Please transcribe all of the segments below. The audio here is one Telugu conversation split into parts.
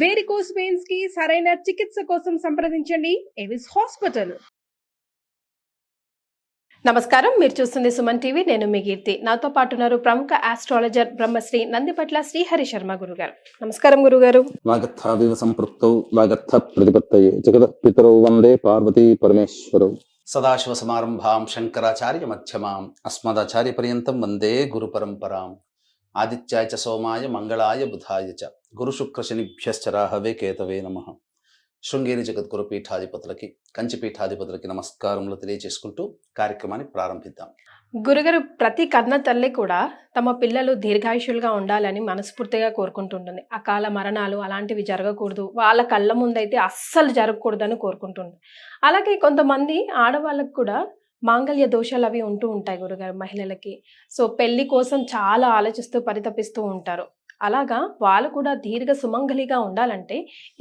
వేరికోస్ వెయిన్స్ కి సరైన చికిత్స కోసం సంప్రదించండి ఎవిస్ హాస్పిటల్. నమస్కారం, మీరు చూస్తుంది సుమన్ టీవీ. నేను మీ కీర్తి. నాతో పాటు ఉన్నారు ప్రముఖ ఆస్ట్రాలజర్ బ్రహ్మశ్రీ నందిపట్ల శ్రీహరి శర్మ గురుగారు. నమస్కారం గురుగారు. వాగర్థావివ సంపృక్తౌ వాగర్థ ప్రతిపత్తయే జగతః పితరౌ వందే పార్వతీ పరమేశ్వరౌ. సదాశివ సమారంభాం శంకరాచార్య మధ్యమాం అస్మదాచార్య పర్యంతం వందే గురు పరంపరాం. ఆదిత్యాయ చ సోమాయ మంగళాయ బుధాయ చ గురు శుక్ర శనిభ్యశ్చ రాహవే కేతవే నమః. శృంగేరి జగద్గురు పీఠాధిపతులకి, కంచి పీఠాధిపతులకి నమస్కారములు తెలియజేసుకుంటూ కార్యక్రమాన్ని ప్రారంభిద్దాం. గురుగారు, ప్రతి కన్న తల్లి కూడా తమ పిల్లలు దీర్ఘాయుషులుగా ఉండాలని మనస్ఫూర్తిగా కోరుకుంటుంటుంది. అకాల మరణాలు అలాంటివి జరగకూడదు, వాళ్ళ కళ్ళ ముందైతే అస్సలు జరగకూడదని కోరుకుంటుంది. అలాగే కొంతమంది ఆడవాళ్ళకు కూడా మాంగళ్య దోషాలు అవి ఉంటూ ఉంటాయి గురుగారు, మహిళలకి. సో పెళ్లి కోసం చాలా ఆలోచిస్తూ పరితపిస్తూ ఉంటారు. అలాగా వాళ్ళు కూడా దీర్ఘ సుమంగళిగా ఉండాలంటే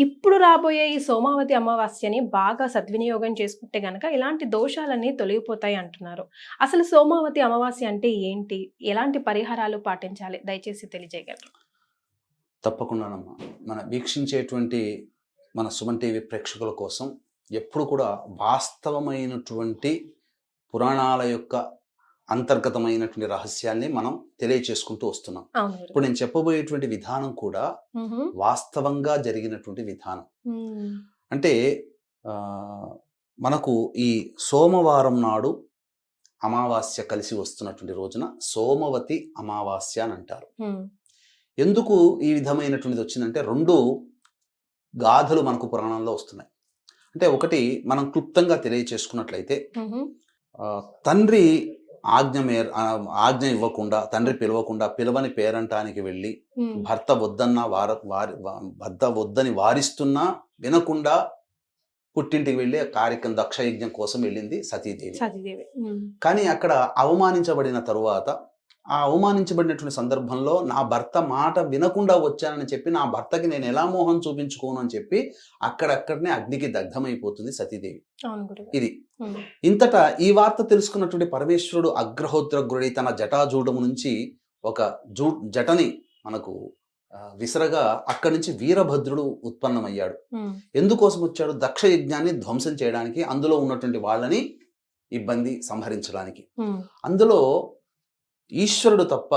ఇప్పుడు రాబోయే ఈ సోమావతి అమావాస్యని బాగా సద్వినియోగం చేసుకుంటే గనక ఇలాంటి దోషాలన్నీ తొలగిపోతాయి అంటున్నారు. అసలు సోమావతి అమావాస్య అంటే ఏంటి, ఎలాంటి పరిహారాలు పాటించాలి, దయచేసి తెలియజేయగలరు? తప్పకుండానమ్మా. మన వీక్షించేటువంటి మన సుమన్ టీవీ ప్రేక్షకుల కోసం ఎప్పుడు కూడా వాస్తవమైనటువంటి పురాణాల యొక్క అంతర్గతమైనటువంటి రహస్యాల్ని మనం తెలియచేసుకుంటూ వస్తున్నాం. ఇప్పుడు నేను చెప్పబోయేటువంటి విధానం కూడా వాస్తవంగా జరిగినటువంటి విధానం. అంటే మనకు ఈ సోమవారం నాడు అమావాస్య కలిసి వస్తున్నటువంటి రోజున సోమవతి అమావాస్య అని అంటారు. ఎందుకు ఈ విధమైనటువంటిది వచ్చిందంటే రెండు గాథలు మనకు పురాణంలో వస్తున్నాయి. అంటే మనం క్లుప్తంగా తెలియచేసుకున్నట్లయితే, తండ్రి ఆజ్ఞ ఇవ్వకుండా, తండ్రి పిలవకుండా, పిలవని పేరంటానికి వెళ్ళి భర్త వద్దని వారిస్తున్నా వినకుండా పుట్టింటికి వెళ్ళి కార్యక్రమం దక్షయజ్ఞం కోసం వెళ్ళింది సతీదేవి. కానీ అక్కడ అవమానించబడిన తరువాత, ఆ అవమానించబడినటువంటి సందర్భంలో నా భర్త మాట వినకుండా వచ్చానని చెప్పి నా భర్తకి నేను ఎలా మోహం చూపించుకోను అని చెప్పి అక్కడక్కడనే అగ్నికి దగ్ధమైపోతుంది సతీదేవి. ఇది ఇంతటా ఈ వార్త తెలుసుకున్నటువంటి పరమేశ్వరుడు అగ్రహోత్రగ్రుడి తన జటాజూడము నుంచి ఒక జటని మనకు విసరగా అక్కడి నుంచి వీరభద్రుడు ఉత్పన్నమయ్యాడు. ఎందుకోసం వచ్చాడు? దక్ష యజ్ఞాన్ని ధ్వంసం చేయడానికి, అందులో ఉన్నటువంటి వాళ్ళని సంహరించడానికి. అందులో ఈశ్వరుడు తప్ప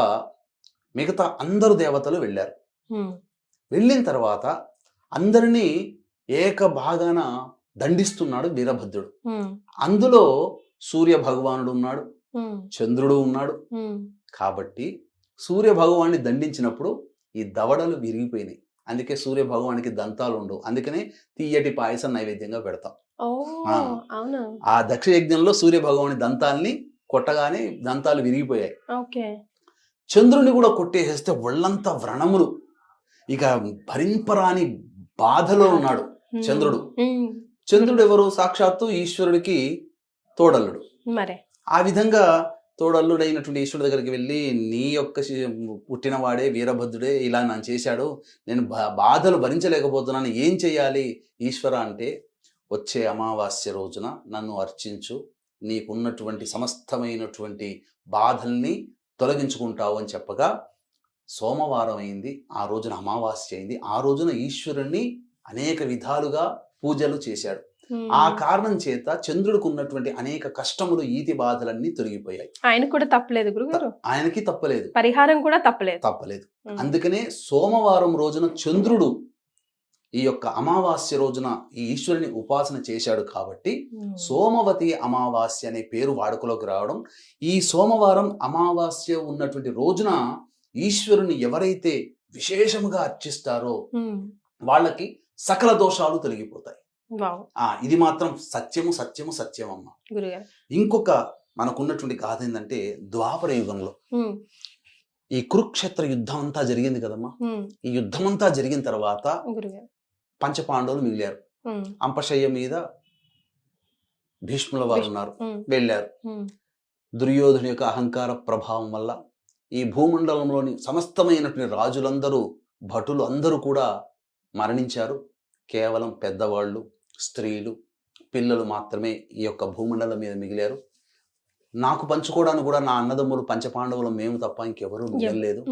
మిగతా అందరు దేవతలు వెళ్ళారు. వెళ్ళిన తర్వాత అందరినీ ఏకభాగాన దండిస్తున్నాడు వీరభద్రుడు. అందులో సూర్య భగవానుడు ఉన్నాడు, చంద్రుడు ఉన్నాడు. కాబట్టి సూర్య భగవాన్ని దండించినప్పుడు ఈ దవడలు విరిగిపోయినాయి. అందుకే సూర్య భగవానికి దంతాలు ఉండవు. అందుకనే తీయటి పాయసం నైవేద్యంగా పెడతాం. ఆ దక్ష యజ్ఞంలో సూర్య భగవాని దంతాల్ని కొట్టగానే దంతాలు విరిగిపోయాయి. చంద్రుని కూడా కొట్టేసేస్తే ఒళ్ళంతా వ్రణములు, ఇక భరింపరాని బాధలో ఉన్నాడు చంద్రుడు. చంద్రుడు ఎవరు? సాక్షాత్తు ఈశ్వరుడికి తోడల్లుడు. ఆ విధంగా తోడల్లుడైనటువంటి ఈశ్వరుడి దగ్గరికి వెళ్ళి, నీ యొక్క పుట్టినవాడే వీరభద్రుడే ఇలా నన్ను చేశాడు, నేను బాధలు భరించలేకపోతున్నాను, ఏం చెయ్యాలి ఈశ్వర అంటే, వచ్చే అమావాస్య రోజున నన్ను అర్చించు, నీకున్నటువంటి సమస్తమైనటువంటి బాధల్ని తొలగించుకుంటావు అని చెప్పగా సోమవారం అయింది. ఆ రోజున అమావాస్య అయింది. ఆ రోజున ఈశ్వరుణ్ణి అనేక విధాలుగా పూజలు చేశాడు. ఆ కారణం చేత చంద్రుడికి ఉన్నటువంటి అనేక కష్టములు, ఈతి బాధలన్నీ తొలగిపోయాయి. ఆయన కూడా తప్పలేదు గురుగారు, ఆయనకి తప్పలేదు, పరిహారం కూడా తప్పలేదు. అందుకనే సోమవారం రోజున చంద్రుడు ఈ యొక్క అమావాస్య రోజున ఈ ఈశ్వరుని ఉపాసన చేశాడు కాబట్టి సోమవతి అమావాస్య అనే పేరు వాడుకలోకి రావడం. ఈ సోమవారం అమావాస్య ఉన్నటువంటి రోజున ఈశ్వరుని ఎవరైతే విశేషముగా అర్చిస్తారో వాళ్ళకి సకల దోషాలు తొలగిపోతాయి. ఇది మాత్రం సత్యము అమ్మ. ఇంకొక మనకున్నటువంటి గాథ ఏంటంటే, ద్వాపర యుగంలో ఈ కురుక్షేత్ర యుద్ధం అంతా జరిగింది కదమ్మా. ఈ యుద్ధం అంతా జరిగిన తర్వాత పంచపాండవులు మిగిలారు. అంపశయ్య మీద భీష్ముల వారు ఉన్నారు, వెళ్ళారు. దుర్యోధను యొక్క అహంకార ప్రభావం వల్ల ఈ భూమండలంలోని సమస్తమైనటువంటి రాజులందరూ, భటులు అందరూ కూడా మరణించారు. కేవలం పెద్దవాళ్ళు, స్త్రీలు, పిల్లలు మాత్రమే ఈ యొక్క భూమండలం మీద మిగిలారు. నాకు పంచుకోవడానికి కూడా నా అన్నదమ్ములు పంచపాండవులు మేము తప్ప ఇంకెవరూ మిగలలేదు.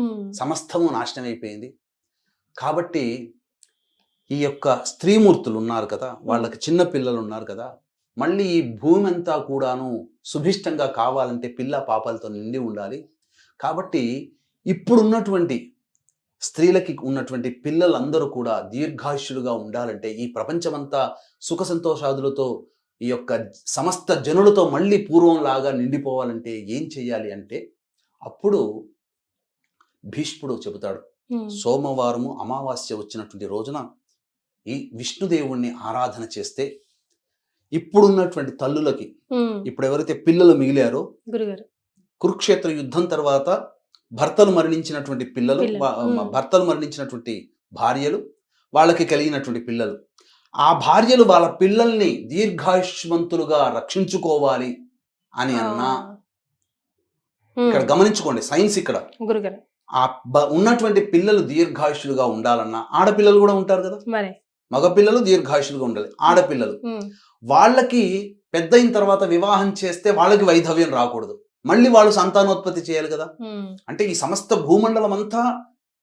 సమస్తము నాశనం అయిపోయింది. కాబట్టి ఈ యొక్క స్త్రీమూర్తులు ఉన్నారు కదా, వాళ్ళకి చిన్న పిల్లలు ఉన్నారు కదా, మళ్ళీ ఈ భూమి అంతా కూడాను సుభిష్టంగా కావాలంటే పిల్ల పాపాలతో నిండి ఉండాలి. కాబట్టి ఇప్పుడున్నటువంటి స్త్రీలకి ఉన్నటువంటి పిల్లలందరూ కూడా దీర్ఘాయుష్యులుగా ఉండాలంటే, ఈ ప్రపంచమంతా సుఖ సంతోషాదులతో ఈ యొక్క సమస్త జనులతో మళ్ళీ పూర్వంలాగా నిండిపోవాలంటే ఏం చెయ్యాలి అంటే, అప్పుడు భీష్ముడు చెబుతాడు, సోమవారము అమావాస్య వచ్చినటువంటి రోజున ఈ విష్ణుదేవుణ్ణి ఆరాధన చేస్తే ఇప్పుడున్నటువంటి తల్లులకి, ఇప్పుడు ఎవరైతే పిల్లలు మిగిలారో, కురుక్షేత్ర యుద్ధం తర్వాత భర్తలు మరణించినటువంటి పిల్లలు, భర్తలు మరణించినటువంటి భార్యలు, వాళ్ళకి కలిగినటువంటి పిల్లలు, ఆ భార్యలు వాళ్ళ పిల్లల్ని దీర్ఘాయుష్మంతులుగా రక్షించుకోవాలి అని అన్నా, ఇక్కడ గమనించుకోండి సైన్స్, ఇక్కడ ఆ ఉన్నటువంటి పిల్లలు దీర్ఘాయుష్యులుగా ఉండాలన్నా, ఆడపిల్లలు కూడా ఉంటారు కదా, మగపిల్లలు దీర్ఘాయుష్యులుగా ఉండాలి, ఆడపిల్లలు వాళ్ళకి పెద్ద అయిన తర్వాత వివాహం చేస్తే వాళ్ళకి వైధవ్యం రాకూడదు, మళ్ళీ వాళ్ళు సంతానోత్పత్తి చేయాలి కదా. అంటే ఈ సమస్త భూమండలం అంతా,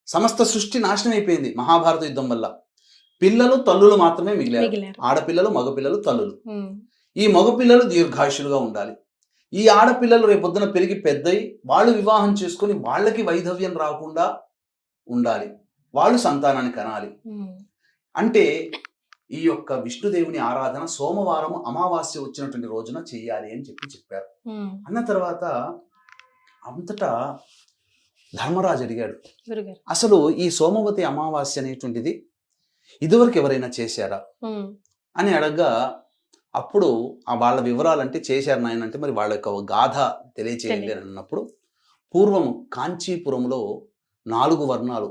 సమస్త సృష్టి నాశనం అయిపోయింది మహాభారత యుద్ధం వల్ల. పిల్లలు తల్లులు మాత్రమే మిగిలారు, ఆడపిల్లలు మగపిల్లలు తల్లులు. ఈ మగపిల్లలు దీర్ఘాయుషులుగా ఉండాలి. ఈ ఆడపిల్లలు రేపొద్దున పెరిగి పెద్దయి వాళ్ళు వివాహం చేసుకుని వాళ్ళకి వైధవ్యం రాకుండా ఉండాలి, వాళ్ళు సంతానాన్ని కనాలి. అంటే ఈ యొక్క విష్ణుదేవుని ఆరాధన సోమవారం అమావాస్య వచ్చినటువంటి రోజున చెయ్యాలి అని చెప్పారు. అన్న తర్వాత అంతటా ధర్మరాజు అడిగాడు, అసలు ఈ సోమవతి అమావాస్య అనేటువంటిది ఇదివరకు ఎవరైనా చేశారా అని అడగగా, అప్పుడు వాళ్ళ వివరాలంటే చేశారు నాయన అంటే, మరి వాళ్ళ యొక్క గాథ తెలియచేయండి అని అన్నప్పుడు, పూర్వము కాంచీపురంలో 4 వర్ణాలు,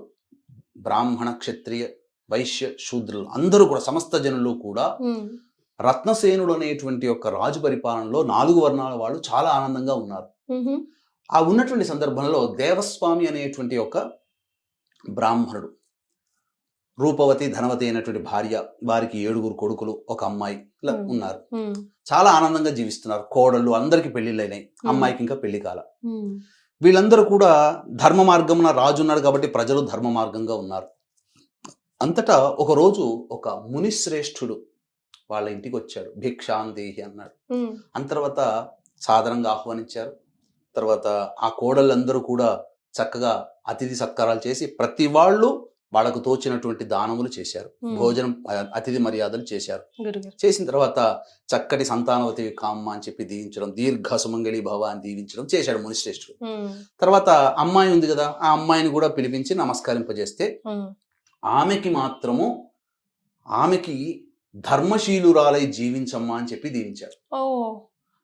బ్రాహ్మణ క్షత్రియ వైశ్య శూద్రులు అందరూ కూడా, సమస్త జనులు కూడా రత్నసేనుడు అనేటువంటి యొక్క రాజు పరిపాలనలో 4 వర్ణాల వాళ్ళు చాలా ఆనందంగా ఉన్నారు. ఆ ఉన్నటువంటి సందర్భంలో దేవస్వామి అనేటువంటి ఒక బ్రాహ్మణుడు, రూపవతి ధనవతి అయినటువంటి భార్య, వారికి 7 కొడుకులు, ఒక అమ్మాయి ఉన్నారు. చాలా ఆనందంగా జీవిస్తున్నారు. కోడళ్ళు అందరికి పెళ్లిళ్ళు అయినాయి, అమ్మాయికి ఇంకా పెళ్లి కాల. వీళ్ళందరూ కూడా ధర్మ మార్గమున, రాజు ఉన్నాడు కాబట్టి ప్రజలు ధర్మ మార్గంగా ఉన్నారు. అంతటా ఒకరోజు ఒక మునిశ్రేష్ఠుడు వాళ్ళ ఇంటికి వచ్చాడు, భిక్షాందేహి అన్నాడు. అంత తర్వాత సాధారణంగా ఆహ్వానించారు. తర్వాత ఆ కోడళ్ళందరూ కూడా చక్కగా అతిథి సత్కారాలు చేసి ప్రతి వాళ్ళు వాళ్ళకు తోచినటువంటి దానములు చేశారు, భోజనం అతిథి మర్యాదలు చేశారు. చేసిన తర్వాత చక్కటి సంతానవతి కామ్మ అని చెప్పి దీవించడం, దీర్ఘ సుమంగళి భవ అని దీవించడం చేశాడు మునిశ్రేష్ఠుడు. తర్వాత అమ్మాయి ఉంది కదా, ఆ అమ్మాయిని కూడా పిలిపించి నమస్కరింపజేస్తే ఆమెకి ధర్మశీలురాలై జీవించమ్మా అని చెప్పి దీవించాడు.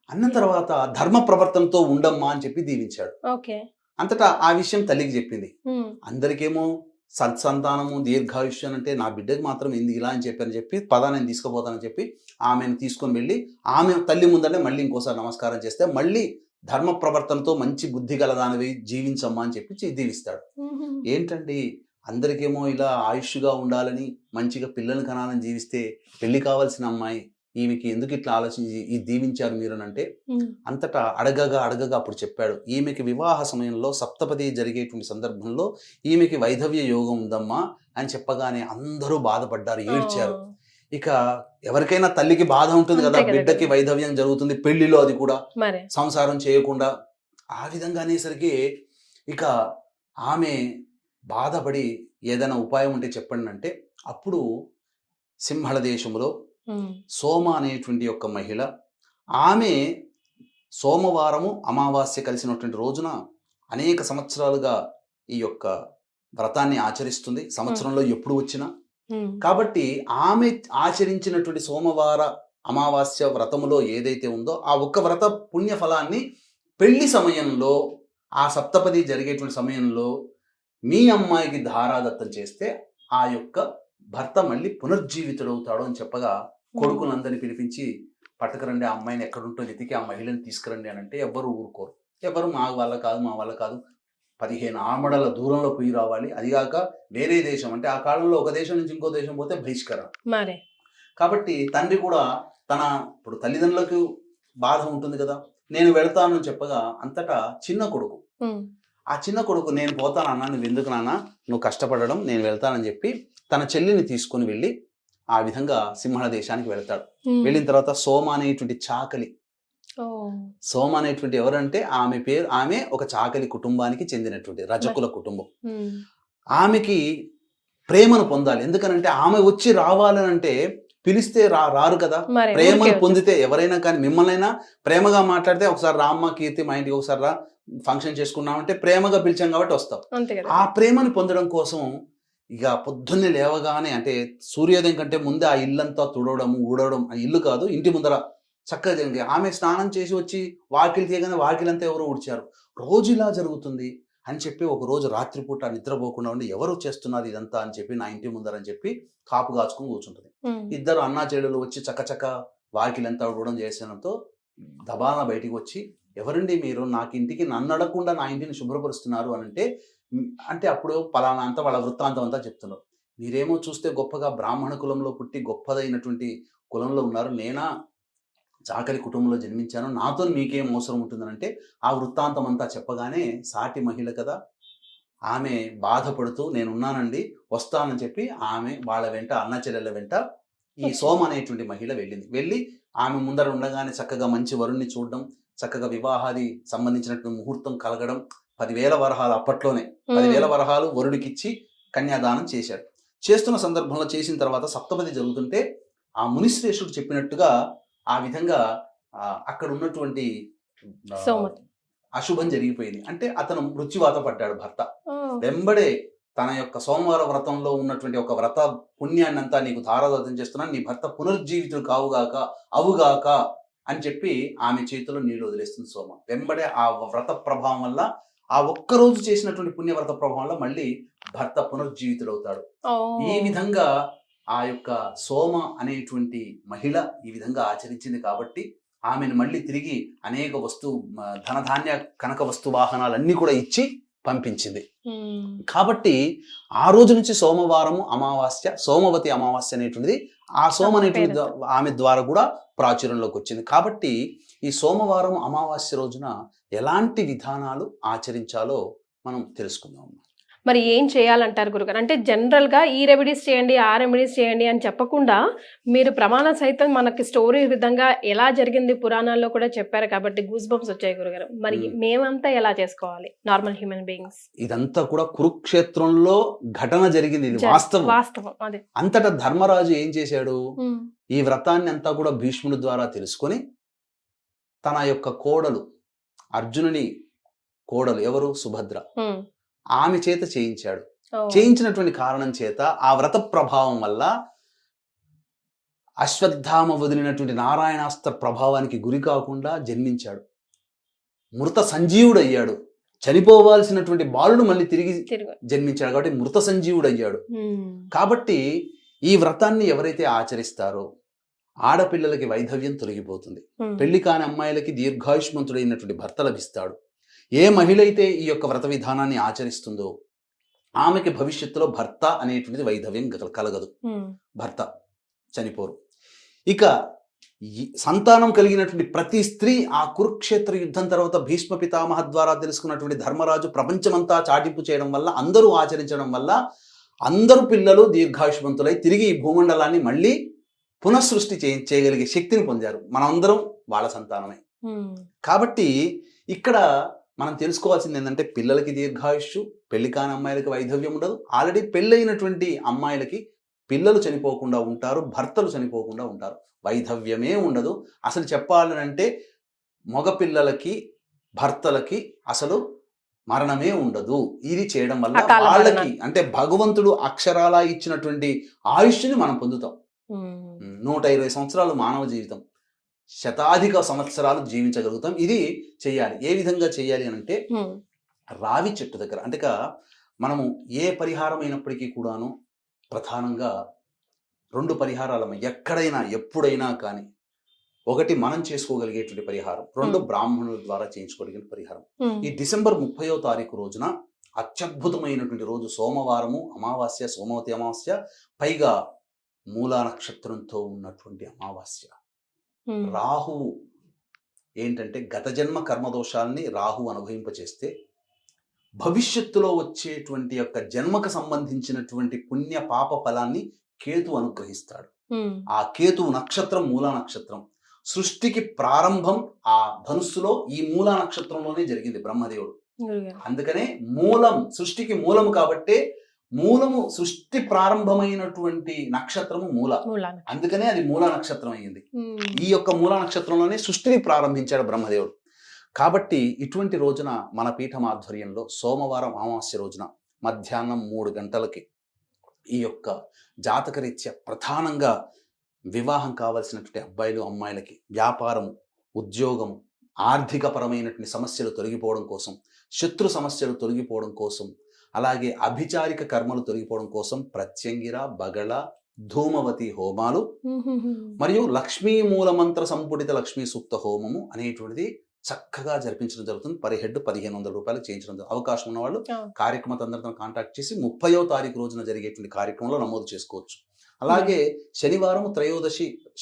అన్న తర్వాత ధర్మ ప్రవర్తనతో ఉండమ్మా అని చెప్పి దీవించాడు. అంతటా ఆ విషయం తల్లికి చెప్పింది. అందరికేమో సత్సంతానము దీర్ఘాయుష్యం అంటే, నా బిడ్డకి మాత్రం ఎందుకు ఇలా అని చెప్పి పదా నేను తీసుకుపోతానని చెప్పి ఆమెను తీసుకొని వెళ్ళి ఆమె తల్లి ముందరే మళ్ళీ ఇంకోసారి నమస్కారం చేస్తే, మళ్ళీ ధర్మ ప్రవర్తనతో మంచి బుద్ధి గలదానివి జీవించమ్మా అని చెప్పి దీవిస్తాడు. ఏంటండి, అందరికేమో ఇలా ఆయుష్గా ఉండాలని, మంచిగా పిల్లల్ని కనాలని జీవిస్తే, పెళ్లి కావాల్సిన అమ్మాయి ఈమెకి ఎందుకు ఇట్లా ఆలోచించి ఈ దీవించారు మీరు అని అంటే, అంతటా అడగగా అప్పుడు చెప్పాడు, ఈమెకి వివాహ సమయంలో సప్తపది జరిగేటువంటి సందర్భంలో ఈమెకి వైధవ్య యోగం ఉందమ్మా అని చెప్పగానే అందరూ బాధపడ్డారు, ఏడ్చారు. ఇక ఎవరికైనా తల్లికి బాధ ఉంటుంది కదా, బిడ్డకి వైధవ్యం జరుగుతుంది, పెళ్లిలో అది కూడా సంసారం చేయకుండా. ఆ విధంగా అనేసరికి ఇక ఆమె బాధపడి ఏదైనా ఉపాయం ఉంటే చెప్పండి అంటే, అప్పుడు సింహళ దేశంలో సోమ అనేటువంటి యొక్క మహిళ, ఆమె సోమవారము అమావాస్య కలిసినటువంటి రోజున అనేక సంవత్సరాలుగా ఈ యొక్క వ్రతాన్ని ఆచరిస్తుంది, సంవత్సరంలో ఎప్పుడు వచ్చినా. కాబట్టి ఆమె ఆచరించినటువంటి సోమవార అమావాస్య వ్రతములో ఏదైతే ఉందో, ఆ ఒక్క వ్రత పుణ్యఫలాన్ని పెళ్లి సమయంలో, ఆ సప్తపది జరిగేటువంటి సమయంలో మీ అమ్మాయికి ధారాదత్తం చేస్తే ఆ యొక్క భర్త మళ్ళీ పునర్జీవితుడవుతాడు అని చెప్పగా, కొడుకులందరినీ పిలిపించి పట్టుకురండి, ఆ అమ్మాయిని ఎక్కడుంటో వెతికి ఆ మహిళని తీసుకురండి అని అంటే ఎవ్వరు ఊరుకోరు. ఎవరు మా వల్ల కాదు 15 ఆమడల దూరంలో పోయి రావాలి, అదిగాక వేరే దేశం, అంటే ఆ కాలంలో ఒక దేశం నుంచి ఇంకో దేశం పోతే బహిష్కరణ. కాబట్టి తండ్రి కూడా ఇప్పుడు తల్లిదండ్రులకు బాధ ఉంటుంది కదా, నేను వెళ్తాను అని చెప్పగా, అంతటా చిన్న కొడుకు, ఆ చిన్న కొడుకు నేను పోతానన్నా, నువ్వు ఎందుకు నాన్న నువ్వు కష్టపడడం, నేను వెళ్తానని చెప్పి తన చెల్లిని తీసుకొని వెళ్ళి ఆ విధంగా సింహళ దేశానికి వెళ్తాడు. ఉమ్. వెళ్ళిన తర్వాత సోమ అనేటువంటి చాకలి, ఓ. సోమ అనేటువంటి ఎవరంటే ఆమె పేరు, ఆమె ఒక చాకలి కుటుంబానికి చెందినటువంటి రజకుల కుటుంబం. ఉమ్. ఆమెకి ప్రేమను పొందాలి. ఎందుకనంటే ఆమె వచ్చి రావాలనంటే పిలిస్తే రారు కదా. మరి ప్రేమను ఊరికే పొందితే ఎవరైనా కానీ, మిమ్మల్నైనా ప్రేమగా మాట్లాడితే ఒకసారి రామ్మ కీర్తి మా ఇంటికి ఒకసారి రా, ఫంక్షన్ చేసుకున్నామంటే ప్రేమగా పిలిచాం కాబట్టి వస్తాం. అంతే కదా. ఆ ప్రేమని పొందడం కోసం ఇక పొద్దున్నే లేవగానే, అంటే సూర్యోదయం కంటే ముందే ఆ ఇల్లంతా తుడవడం ఊడవడం, ఆ ఇల్లు కాదు ఇంటి ముందర చక్కగా జరిగింది. ఆమె స్నానం చేసి వచ్చి వాకిలి తీయగానే వాకిలంతా ఎవరో ఊడ్చారు. రోజు ఇలా జరుగుతుంది అని చెప్పి ఒక రోజు రాత్రిపూట నిద్రపోకుండా ఉండి ఎవరు చేస్తున్నారు ఇదంతా అని చెప్పి నా ఇంటి ముందరని చెప్పి కాపు కాచుకుని కూర్చుంటుంది. ఉమ్. ఇద్దరు అన్నా చెల్లెలు వచ్చి చక్కచక్క వాకిలంతా ఊడడం చేసినంతో దబాన బయటికి వచ్చి, ఎవరండి మీరు, నాకు ఇంటికి నన్ను అడగకుండా నా ఇంటిని శుభ్రపరుస్తున్నారు అని అంటే అప్పుడు పలానా అంతా వాళ్ళ వృత్తాంతం అంతా చెప్తున్నారు. మీరేమో చూస్తే గొప్పగా బ్రాహ్మణ కులంలో పుట్టి గొప్పదైనటువంటి కులంలో ఉన్నారు, నేనా చాకలి కుటుంబంలో జన్మించాను, నాతో మీకేం అవసరం ఉంటుందనంటే ఆ వృత్తాంతం అంతా చెప్పగానే సాటి మహిళ కదా, ఆమె బాధపడుతూ నేనున్నానండి వస్తానని చెప్పి ఆమె వాళ్ళ వెంట అన్న చెల్లెళ్ళ వెంట ఈ సోమ అనేటువంటి మహిళ వెళ్ళి ఆమె ముందర ఉండగానే చక్కగా మంచి వరుణ్ణి చూడడం, చక్కగా వివాహాది సంబంధించినటువంటి ముహూర్తం కలగడం, 10,000 వరహాలు అప్పట్లోనే 10,000 వరహాలు వరుడికిచ్చి కన్యాదానం చేశాడు. చేస్తున్న సందర్భంలో చేసిన తర్వాత సప్తపది జరుగుతుంటే ఆ మునిశ్రేష్ఠుడు చెప్పినట్టుగా ఆ విధంగా అక్కడ ఉన్నటువంటి అశుభం జరిగిపోయింది. అంటే అతను మృత్యువాత పడ్డాడు భర్త. వెంబడే తన యొక్క సోమవార వ్రతంలో ఉన్నటువంటి ఒక వ్రత పుణ్యాన్ని అంతా నీకు ధారాదత్తం చేస్తున్నాను, నీ భర్త పునరుజ్జీవితుడు అవుగాక అని చెప్పి ఆమె చేతిలో నీళ్లు వదిలేస్తుంది సోమ. వెంబడే ఆ వ్రత ప్రభావం వల్ల, ఆ ఒక్కరోజు చేసినటువంటి పుణ్యవ్రత ప్రభావం వల్ల మళ్ళీ భర్త పునరుజ్జీవితుడు అవుతాడు. ఈ విధంగా ఆ యొక్క సోమ అనేటువంటి మహిళ ఈ విధంగా ఆచరించింది కాబట్టి ఆమెను మళ్ళీ తిరిగి అనేక ధనధాన్య కనక వస్తు వాహనాలన్నీ కూడా ఇచ్చి పంపించింది. కాబట్టి ఆ రోజు నుంచి సోమవారము అమావాస్య, సోమవతి అమావాస్య అనేటువంటిది ఆ సోమ అనేటువంటి ఆమె ద్వారా కూడా ప్రాచుర్యంలోకి వచ్చింది. కాబట్టి ఈ సోమవారం అమావాస్య రోజున ఎలాంటి విధానాలు ఆచరించాలో మనం తెలుసుకుందాం. మరి ఏం చేయాలంటారు గురుగారు? అంటే జనరల్గా ఈ రెమెడీస్ చేయండి, ఆ రెమెడీస్ చేయండి అని చెప్పకుండా మీరు ప్రమాణ సైతం మనకి స్టోరీ విధంగా ఎలా జరిగింది పురాణాల్లో కూడా చెప్పారు కాబట్టి గూస్ బంప్స్ వచ్చాయి గురుగారు. మరి మేమంతా ఎలా చేసుకోవాలి నార్మల్ హ్యూమన్ బీయింగ్స్? ఇదంతా కూడా కురుక్షేత్రంలో ఘటన జరిగింది, ఇది వాస్తవం. అదే అంతటా ధర్మరాజు ఏం చేశాడు, ఈ వ్రతాన్ని అంతా కూడా భీష్ముడి ద్వారా తెలుసుకొని తన యొక్క కోడలు, అర్జునుని కోడలు ఎవరు, సుభద్ర, ఆమె చేత చేయించాడు. చేయించినటువంటి కారణం చేత ఆ వ్రత ప్రభావం వల్ల అశ్వత్థామ వదిలినటువంటి నారాయణాస్త్ర ప్రభావానికి గురి కాకుండా జన్మించాడు. మృత సంజీవుడు అయ్యాడు. చనిపోవాల్సినటువంటి బాలుడు మళ్ళీ తిరిగి జన్మించాడు కాబట్టి మృత సంజీవుడు అయ్యాడు. కాబట్టి ఈ వ్రతాన్ని ఎవరైతే ఆచరిస్తారో ఆడపిల్లలకి వైధవ్యం తొలగిపోతుంది, పెళ్లి కాని అమ్మాయిలకి దీర్ఘాయుష్మంతుడైనటువంటి భర్త లభిస్తాడు. ఏ మహిళ అయితే ఈ యొక్క వ్రత విధానాన్ని ఆచరిస్తుందో ఆమెకి భవిష్యత్తులో భర్త అనేటువంటిది వైధవ్యం కలగదు, భర్త చనిపోరు. ఇక సంతానం కలిగినటువంటి ప్రతి స్త్రీ ఆ కురుక్షేత్ర యుద్ధం తర్వాత భీష్మ పితామహ ద్వారా తెలుసుకున్నటువంటి ధర్మరాజు ప్రపంచమంతా చాటింపు చేయడం వల్ల, అందరూ ఆచరించడం వల్ల అందరూ పిల్లలు దీర్ఘాయుష్మంతులై తిరిగి ఈ భూమండలాన్ని మళ్ళీ పునఃసృష్టి చేయగలిగే శక్తిని పొందారు. మనందరం వాళ్ళ సంతానమే. కాబట్టి ఇక్కడ మనం తెలుసుకోవాల్సింది ఏంటంటే పిల్లలకి దీర్ఘాయుష్షు, పెళ్లి కాని అమ్మాయిలకి వైధవ్యం ఉండదు. ఆల్రెడీ పెళ్ళైనటువంటి అమ్మాయిలకి పిల్లలు చనిపోకుండా ఉంటారు, భర్తలు చనిపోకుండా ఉంటారు, వైధవ్యమే ఉండదు. అసలు చెప్పాలంటే మగపిల్లలకి భర్తలకి అసలు మరణమే ఉండదు. ఇది చేయడం వల్ల వాళ్ళకి అంటే భగవంతుడు అక్షరాలా ఇచ్చినటువంటి ఆయుష్ని మనం పొందుతాం. 120 సంవత్సరాలు మానవ జీవితం, శతాధిక సంవత్సరాలు జీవించగలుగుతాం. ఇది చెయ్యాలి. ఏ విధంగా చెయ్యాలి అని అంటే రావి చెట్టు దగ్గర, అంటే మనము ఏ పరిహారం అయినప్పటికీ కూడాను ప్రధానంగా 2 పరిహారాలు ఎక్కడైనా ఎప్పుడైనా కానీ. ఒకటి మనం చేసుకోగలిగేటువంటి పరిహారం, 2 బ్రాహ్మణుల ద్వారా చేయించుకోగలిగిన పరిహారం. ఈ డిసెంబర్ 30వ తారీఖు రోజున అత్యద్భుతమైనటువంటి రోజు, సోమవారము అమావాస్య, సోమవతి అమావాస్య, పైగా మూలా నక్షత్రంతో ఉన్నటువంటి అమావాస్య. రాహువు ఏంటంటే గత జన్మ కర్మదోషాలని రాహు అనుభవింపచేస్తే భవిష్యత్తులో వచ్చేటువంటి యొక్క జన్మకు సంబంధించినటువంటి పుణ్య పాప ఫలాన్ని కేతు అనుగ్రహిస్తాడు. ఆ కేతువు నక్షత్రం మూలా నక్షత్రం. సృష్టికి ప్రారంభం ఆ ధనుస్సులో ఈ మూలా నక్షత్రంలోనే జరిగింది బ్రహ్మదేవుడు. అందుకనే మూలం, సృష్టికి మూలము కాబట్టే మూలము, సృష్టి ప్రారంభమైనటువంటి నక్షత్రము మూల, అందుకనే అది మూలా నక్షత్రం అయ్యింది. ఈ యొక్క మూలా నక్షత్రంలోనే సృష్టిని ప్రారంభించాడు బ్రహ్మదేవుడు. కాబట్టి ఇటువంటి రోజున మన పీఠం ఆధ్వర్యంలో సోమవారం అమావాస్య రోజున మధ్యాహ్నం 3 గంటలకి ఈ యొక్క జాతకరీత్యా ప్రధానంగా వివాహం కావాల్సినటువంటి అబ్బాయిలు అమ్మాయిలకి వ్యాపారం, ఉద్యోగం, ఆర్థిక పరమైనటువంటి సమస్యలు తొలగిపోవడం కోసం, శత్రు సమస్యలు తొలగిపోవడం కోసం, అలాగే అభిచారిక కర్మలు తొలగిపోవడం కోసం ప్రత్యంగిర, బగళ, ధూమవతి హోమాలు మరియు లక్ష్మీ మూలమంత్ర సంపుటిత లక్ష్మీ సూక్త హోమము అనేటువంటిది చక్కగా జరిపించడం జరుగుతుంది. పర్ హెడ్ 1500 రూపాయలు చేయించడం జరుగుతుంది. అవకాశం ఉన్న వాళ్ళు కార్యక్రమ తండ్రితో కాంటాక్ట్ చేసి 30వ తారీఖు రోజున జరిగేటువంటి కార్యక్రమంలో నమోదు చేసుకోవచ్చు. అలాగే శనివారం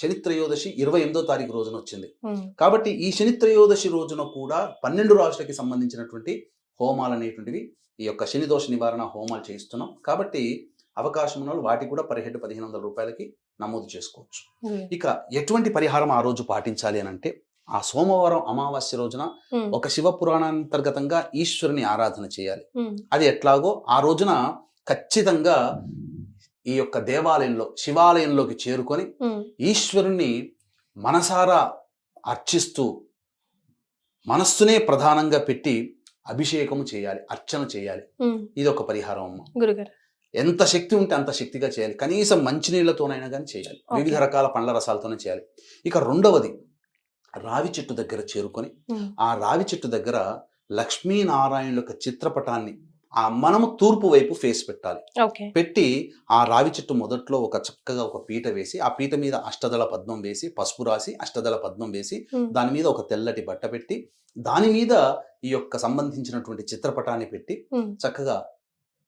శని త్రయోదశి 28వ తారీఖు రోజున వచ్చింది. కాబట్టి ఈ శని త్రయోదశి రోజున కూడా 12 రాశులకి సంబంధించినటువంటి హోమాలు అనేటువంటివి, ఈ యొక్క శని దోష నివారణ హోమాలు చేయిస్తున్నాం. కాబట్టి అవకాశం ఉన్న వాళ్ళు వాటికి కూడా పర్ హెడ్ 1500 రూపాయలకి నమోదు చేసుకోవచ్చు. ఇక ఎటువంటి పరిహారం ఆ రోజు పాటించాలి అని అంటే, ఆ సోమవారం అమావాస్య రోజున ఒక శివ పురాణాంతర్గతంగా ఈశ్వరుని ఆరాధన చేయాలి. అది ఎట్లాగో ఆ రోజున ఖచ్చితంగా ఈ యొక్క దేవాలయంలో, శివాలయంలోకి చేరుకొని ఈశ్వరుణ్ణి మనసారా అర్చిస్తూ మనస్సునే ప్రధానంగా పెట్టి అభిషేకము చేయాలి, అర్చన చేయాలి. ఇది ఒక పరిహారం అమ్మ. గురుగారు, ఎంత శక్తి ఉంటే అంత శక్తిగా చేయాలి. కనీసం మంచినీళ్లతోనైనా కానీ చేయాలి, వివిధ రకాల పండ్ల రసాలతోనే చేయాలి. ఇక రెండవది, రావి చెట్టు దగ్గర చేరుకొని ఆ రావి చెట్టు దగ్గర లక్ష్మీనారాయణుల యొక్క చిత్రపటాన్ని మనము తూర్పు వైపు ఫేస్ పెట్టాలి. పెట్టి ఆ రావి చెట్టు మొదట్లో చక్కగా ఒక పీట వేసి, ఆ పీట మీద అష్టదళ పద్మం వేసి, పసుపు రాసి అష్టదళ పద్మం వేసి, దాని మీద ఒక తెల్లటి బట్ట పెట్టి, దాని మీద ఈ యొక్క సంబంధించినటువంటి చిత్రపటాన్ని పెట్టి చక్కగా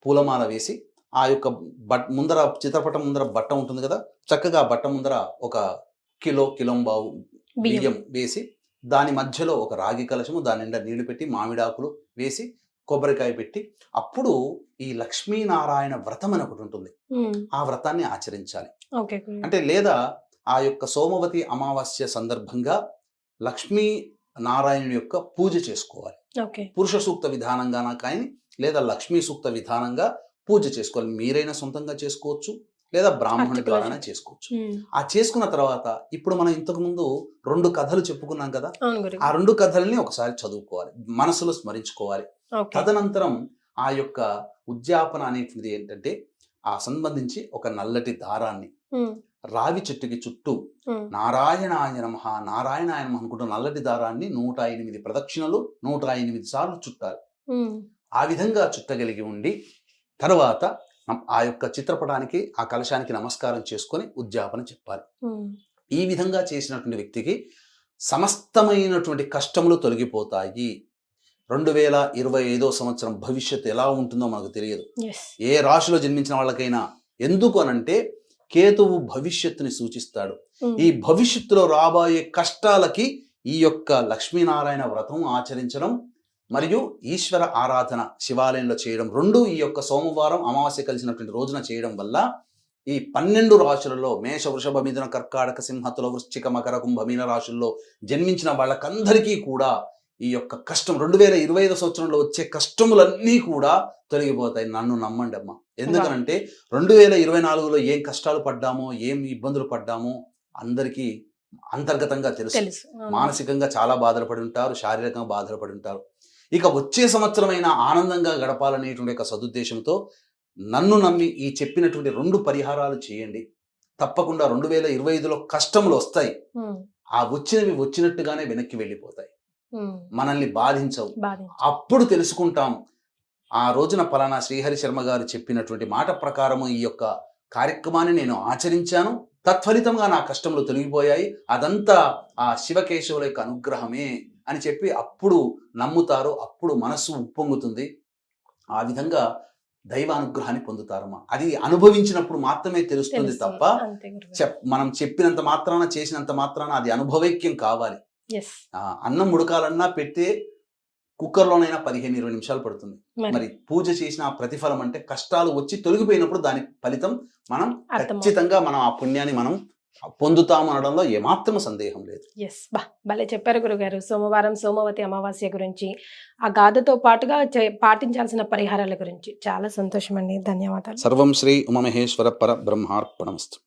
పూలమాల వేసి, ఆ యొక్క ముందర చిత్రపటం ముందర బట్ట ఉంటుంది కదా, చక్కగా బట్ట ముందర 1 కిలోంబావు బియ్యం వేసి, దాని మధ్యలో ఒక రాగి కలశము, దాని నిండా నీళ్లు పెట్టి, మామిడాకులు వేసి, కొబ్బరికాయ పెట్టి, అప్పుడు ఈ లక్ష్మీనారాయణ వ్రతం అని ఒకటి ఉంటుంది, ఆ వ్రతాన్ని ఆచరించాలి. అంటే లేదా ఆ యొక్క సోమవతి అమావాస్య సందర్భంగా లక్ష్మీ నారాయణుని యొక్క పూజ చేసుకోవాలి. పురుష సూక్త విధానంగానా కానీ, లేదా లక్ష్మీ సూక్త విధానంగా పూజ చేసుకోవాలి. మీరైనా సొంతంగా చేసుకోవచ్చు, లేదా బ్రాహ్మణుడి ద్వారా చేసుకోవచ్చు. ఆ చేసుకున్న తర్వాత ఇప్పుడు మనం ఇంతకు ముందు 2 కథలు చెప్పుకున్నాం కదా, ఆ 2 కథల్ని ఒకసారి చదువుకోవాలి, మనసులో స్మరించుకోవాలి. తదనంతరం ఆ యొక్క ఉద్యాపన అనేటువంటిది ఏంటంటే, ఆ సంబంధించి ఒక నల్లటి దారాన్ని రావి చెట్టుకి చుట్టూ నారాయణాయ నమః, నారాయణాయ నమః అనుకుంటూ నల్లటి దారాన్ని 108 ప్రదక్షిణలు 108 సార్లు చుట్టాలి. ఆ విధంగా చుట్టగలిగి ఉండి తర్వాత ఆ యొక్క చిత్రపటానికి, ఆ కలశానికి నమస్కారం చేసుకొని ఉద్యాపన చెప్పాలి. ఈ విధంగా చేసినటువంటి వ్యక్తికి సమస్తమైనటువంటి కష్టములు తొలగిపోతాయి. 2025వ సంవత్సరం భవిష్యత్తు ఎలా ఉంటుందో మనకు తెలియదు. ఏ రాశిలో జన్మించిన వాళ్ళకైనా. ఎందుకు అనంటే కేతువు భవిష్యత్తుని సూచిస్తాడు. ఈ భవిష్యత్తులో రాబోయే కష్టాలకి ఈ యొక్క లక్ష్మీనారాయణ వ్రతం ఆచరించడం మరియు ఈశ్వర ఆరాధన శివాలయంలో చేయడం, 2 ఈ యొక్క సోమవారం అమావాస్య కలిసినటువంటి రోజున చేయడం వల్ల ఈ 12 రాశులలో మేష, వృషభ, మిథున, కర్కాటక, సింహ, తుల, వృశ్చిక, మకర, కుంభ, మీన రాశుల్లో జన్మించిన వాళ్ళకందరికీ కూడా ఈ యొక్క కష్టం 2025 సంవత్సరంలో వచ్చే కష్టములన్నీ కూడా తొలగిపోతాయి. నన్ను నమ్మండి అమ్మ. ఎందుకనంటే 2024లో ఏం కష్టాలు పడ్డామో, ఏం ఇబ్బందులు పడ్డామో అందరికీ అంతర్గతంగా తెలుసు. మానసికంగా చాలా బాధలు పడి ఉంటారు, శారీరకంగా బాధలు పడి ఉంటారు. ఇక వచ్చే సంవత్సరమైనా ఆనందంగా గడపాలనేటువంటి ఒక సదుద్దేశంతో నన్ను నమ్మి ఈ చెప్పినటువంటి 2 పరిహారాలు చేయండి. తప్పకుండా 2025లో కష్టములు వస్తాయి. ఆ వచ్చినవి వచ్చినట్టుగానే వెనక్కి వెళ్ళిపోతాయి, మనల్ని బాధించవు. అప్పుడు తెలుసుకుంటాం, ఆ రోజున పలానా శ్రీహరి శర్మ గారు చెప్పినటువంటి మాట ప్రకారము ఈ యొక్క కార్యక్రమాన్ని నేను ఆచరించాను, తత్ఫలితంగా నా కష్టములు తొలగిపోయాయి, అదంతా ఆ శివకేశవుల యొక్క అనుగ్రహమే అని చెప్పి అప్పుడు నమ్ముతారు. అప్పుడు మనస్సు ఉప్పొంగుతుంది. ఆ విధంగా దైవ అనుగ్రహాన్ని పొందుతారమ్మా. అది అనుభవించినప్పుడు మాత్రమే తెలుస్తుంది తప్ప మనం చెప్పినంత మాత్రాన, చేసినంత మాత్రాన అది అనుభవైక్యం కావాలి. అన్నం ఉడకాలన్నా పెడితే కుక్కర్లోనైనా 15-20 నిమిషాలు పడుతుంది. మరి మరి పూజ చేసిన ఆ ప్రతిఫలం అంటే కష్టాలు వచ్చి తొలగిపోయినప్పుడు దాని ఫలితం మనం అర్థమవుతుంది. ఖచ్చితంగా మనం ఆ పుణ్యాన్ని మనం పొందుతాము అనడంలో ఏమాత్రం సందేహం లేదు. ఎస్ భలే చెప్పారు గురుగారు. సోమవారం సోమవతి అమావాస్య గురించి, ఆ గాథతో పాటుగా పాటించాల్సిన పరిహారాల గురించి చాలా సంతోషం అండి. ధన్యవాదాలు. సర్వం శ్రీ ఉమామహేశ్వర పర బ్రహ్మార్పణమస్తు.